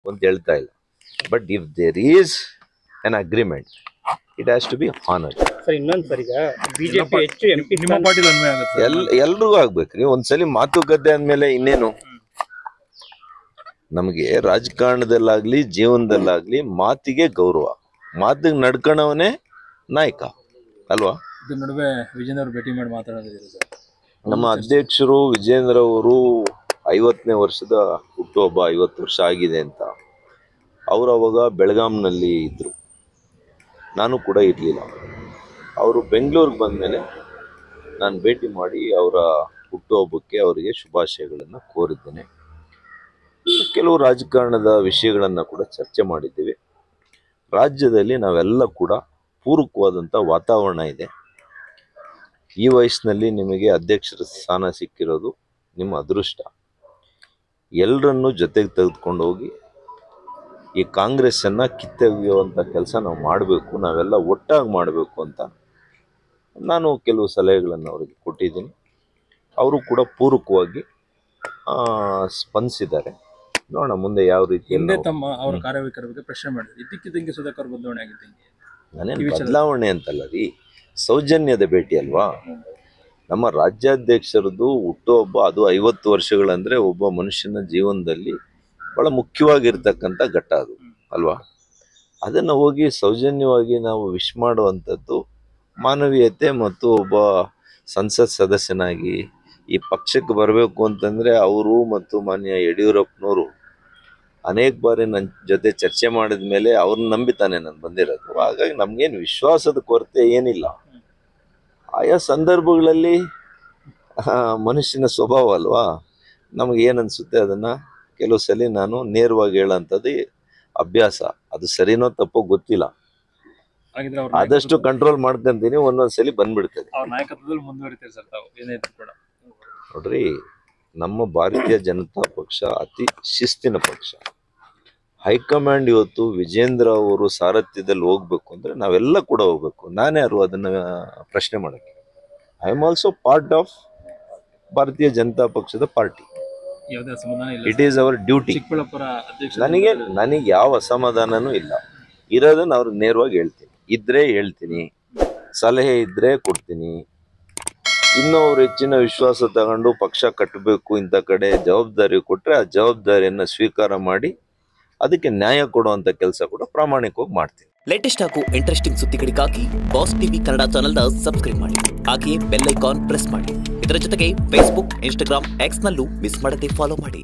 ಅಂತ ಹೇಳ್ತಾ ಇಲ್ಲ. But if there is an agreement, it has to be honored. Sir ಇನ್ನೊಂದು ಸರ್, ಈಗ ಬಿಜೆಪಿ ಹೆಚ್ಚು ಎಂಪಿ ನಿಮ್ಮ ಪಾರ್ಟಿ ಅನ್ವಯ ಆಗುತ್ತೆ. ಎಲ್ರಿಗೂ ಆಗ್ಬೇಕ್ರಿ. ಒಂದ್ಸಲಿ ಮಾತುಕತೆ ಅಂದ್ಮೇಲೆ ಇನ್ನೇನು, ನಮಗೆ ರಾಜಕಾರಣದಲ್ಲಾಗ್ಲಿ ಜೀವನದಲ್ಲಾಗ್ಲಿ ಮಾತಿಗೆ ಗೌರವ, ಮಾತಿಗೆ ನಡ್ಕಣವನೇ ನಾಯಕ ಅಲ್ವಾ. ಇದ್ರ ನಡುವೆ ವಿಜೇಂದ್ರ ಅವರು ಭೇಟಿ ಮಾಡಿ ಮಾತಾಡೋದಿದೆ ಸರ್. ನಮ್ಮ ಅಧ್ಯಕ್ಷರು ವಿಜೇಂದ್ರ ಅವರು 50ನೇ ವರ್ಷದ ಹುಟ್ಟುಹಬ್ಬ, 50 ವರ್ಷ ಆಗಿದೆ ಅಂತ ಅವರು ಅವಾಗ ಬೆಳಗಾಂನಲ್ಲಿ ಇದ್ರು, ನಾನು ಕೂಡ ಇರಲಿಲ್ಲ. ಅವರು ಬೆಂಗಳೂರಿಗೆ ಬಂದಮೇಲೆ ನಾನು ಭೇಟಿ ಮಾಡಿ ಅವರ ಹುಟ್ಟುಹಬ್ಬಕ್ಕೆ ಅವರಿಗೆ ಶುಭಾಶಯಗಳನ್ನು ಕೋರಿದ್ದೇನೆ. ಕೆಲವು ರಾಜಕಾರಣದ ವಿಷಯಗಳನ್ನು ಕೂಡ ಚರ್ಚೆ ಮಾಡಿದ್ದೀವಿ. ರಾಜ್ಯದಲ್ಲಿ ನಾವೆಲ್ಲ ಕೂಡ ಪೂರಕವಾದಂಥ ವಾತಾವರಣ ಇದೆ. ಈ ವಯಸ್ಸಿನಲ್ಲಿ ನಿಮಗೆ ಅಧ್ಯಕ್ಷರ ಸ್ಥಾನ ಸಿಕ್ಕಿರೋದು ನಿಮ್ಮ ಅದೃಷ್ಟ. ಎಲ್ಲರನ್ನೂ ಜೊತೆಗೆ ತೆಗೆದುಕೊಂಡು ಹೋಗಿ ಈ ಕಾಂಗ್ರೆಸ್ಸನ್ನು ಕಿತ್ತೊಗೆಯುವಂಥ ಕೆಲಸ ನಾವು ಮಾಡಬೇಕು, ನಾವೆಲ್ಲ ಒಟ್ಟಾಗಿ ಮಾಡಬೇಕು ಅಂತ ನಾನು ಕೆಲವು ಸಲಹೆಗಳನ್ನು ಅವರಿಗೆ ಕೊಟ್ಟಿದ್ದೀನಿ. ಅವರು ಕೂಡ ಪೂರಕವಾಗಿ ಸ್ಪಂದಿಸಿದ್ದಾರೆ. ನೋಡೋಣ ಮುಂದೆ ಯಾವ ರೀತಿ. ಹಿಂದೆ ತಮ್ಮ ಅವರ ಕಾರ್ಯವೈಖರಿ ಬಗ್ಗೆ ಪ್ರಶ್ನೆ ಮಾಡಿದ್ರು, ಇದ್ದಕ್ಕಿದ್ದಂಗೆ ಸುಧಾಕರ್ ಬದಲಾವಣೆ ಆಗಿದ್ದಂಗೆ. ನಾನೇನು ಬದಲಾವಣೆ ಅಂತಲ್ಲ ರೀ, ಸೌಜನ್ಯದ ಭೇಟಿ ಅಲ್ವಾ. ನಮ್ಮ ರಾಜ್ಯಾಧ್ಯಕ್ಷರದ್ದು ಹುಟ್ಟುಹಬ್ಬ, ಅದು 50 ವರ್ಷಗಳಂದರೆ ಒಬ್ಬ ಮನುಷ್ಯನ ಜೀವನದಲ್ಲಿ ಭಾಳ ಮುಖ್ಯವಾಗಿರ್ತಕ್ಕಂಥ ಘಟ್ಟ ಅದು ಅಲ್ವಾ. ಅದನ್ನು ಹೋಗಿ ಸೌಜನ್ಯವಾಗಿ ನಾವು ವಿಶ್ ಮಾಡುವಂಥದ್ದು ಮಾನವೀಯತೆ. ಮತ್ತು ಒಬ್ಬ ಸಂಸತ್ ಸದಸ್ಯನಾಗಿ ಈ ಪಕ್ಷಕ್ಕೆ ಬರಬೇಕು ಅಂತಂದರೆ ಅವರು ಮತ್ತು ಮಾನ್ಯ ಯಡಿಯೂರಪ್ಪನವರು ಅನೇಕ ಬಾರಿ ನನ್ನ ಜೊತೆ ಚರ್ಚೆ ಮಾಡಿದ ಮೇಲೆ ಅವ್ರನ್ನ ನಂಬಿತಾನೆ ನಾನು ಬಂದಿರೋದು. ಹಾಗಾಗಿ ನಮಗೇನು ವಿಶ್ವಾಸದ ಕೊರತೆ ಏನಿಲ್ಲ. ಆಯಾ ಸಂದರ್ಭಗಳಲ್ಲಿ ಮನುಷ್ಯನ ಸ್ವಭಾವ ಅಲ್ವಾ, ನಮಗೇನನ್ಸುತ್ತೆ ಅದನ್ನು ಕೆಲವು ಸಲ ನಾನು ನೇರವಾಗಿ ಹೇಳೋಂಥದ್ದು ಅಭ್ಯಾಸ. ಅದು ಸರಿನೋ ತಪ್ಪೋ ಗೊತ್ತಿಲ್ಲ, ಆದಷ್ಟು ಕಂಟ್ರೋಲ್ ಮಾಡ್ಕೊಂತೀನಿ. ಒಂದೊಂದ್ಸಲಿ ಬಂದ್ಬಿಡ್ತದೆ. ಅವ್ರ ನಾಯಕತ್ವದಲ್ಲಿ ಮುಂದುವರಿತಾರೆ ಸರ್ ತಾವು ಏನಾಯ್ತು ಕೂಡ. ನೋಡ್ರಿ, ನಮ್ಮ ಭಾರತೀಯ ಜನತಾ ಪಕ್ಷ ಅತಿ ಶಿಸ್ತಿನ ಪಕ್ಷ. ಹೈಕಮಾಂಡ್ ಇವತ್ತು ವಿಜೇಂದ್ರ ಅವರು ಸಾರಥ್ಯದಲ್ಲಿ ಹೋಗ್ಬೇಕು ಅಂದರೆ ನಾವೆಲ್ಲ ಕೂಡ ಹೋಗ್ಬೇಕು. ನಾನ್ಯಾರು ಅದನ್ನು ಪ್ರಶ್ನೆ ಮಾಡೋಕ್ಕೆ? I am also part of ಭಾರತೀಯ ಜನತಾ ಪಕ್ಷದ party. It is our duty. ನನಗೆ ಯಾವ ಅಸಮಾಧಾನನೂ ಇಲ್ಲ. ಇರೋದನ್ನ ಅವ್ರಿಗೆ ನೇರವಾಗಿ ಹೇಳ್ತೀನಿ, ಇದ್ರೆ ಹೇಳ್ತೀನಿ, ಸಲಹೆ ಇದ್ರೆ ಕೊಡ್ತೀನಿ. ಇನ್ನೂ ಅವ್ರು ಹೆಚ್ಚಿನ ವಿಶ್ವಾಸ ತಗೊಂಡು ಪಕ್ಷ ಕಟ್ಟಬೇಕು ಇಂಥ ಕಡೆ ಜವಾಬ್ದಾರಿ ಕೊಟ್ಟರೆ ಆ ಜವಾಬ್ದಾರಿಯನ್ನು ಸ್ವೀಕಾರ ಮಾಡಿ ಅದಕ್ಕೆ ನ್ಯಾಯ ಕೊಡುವಂಥ ಕೆಲಸ ಕೂಡ ಪ್ರಾಮಾಣಿಕವಾಗಿ ಮಾಡ್ತೀನಿ. ಲೇಟೆಸ್ಟ್ ಹಾಗೂ ಇಂಟ್ರೆಸ್ಟಿಂಗ್ ಸುದ್ದಿಗಳಿಗಾಗಿ ಬಾಸ್ ಟಿವಿ ಕನ್ನಡ ಚಾನೆಲ್ನ ಸಬ್ಸ್ಕ್ರೈಬ್ ಮಾಡಿ, ಹಾಗೆಯೇ ಬೆಲ್ ಐಕಾನ್ ಪ್ರೆಸ್ ಮಾಡಿ. ಇದರ ಜೊತೆಗೆ ಫೇಸ್ಬುಕ್, ಇನ್ಸ್ಟಾಗ್ರಾಮ್, ಎಕ್ಸ್ ನಲ್ಲೂ ಮಿಸ್ ಮಾಡದೆ ಫಾಲೋ ಮಾಡಿ.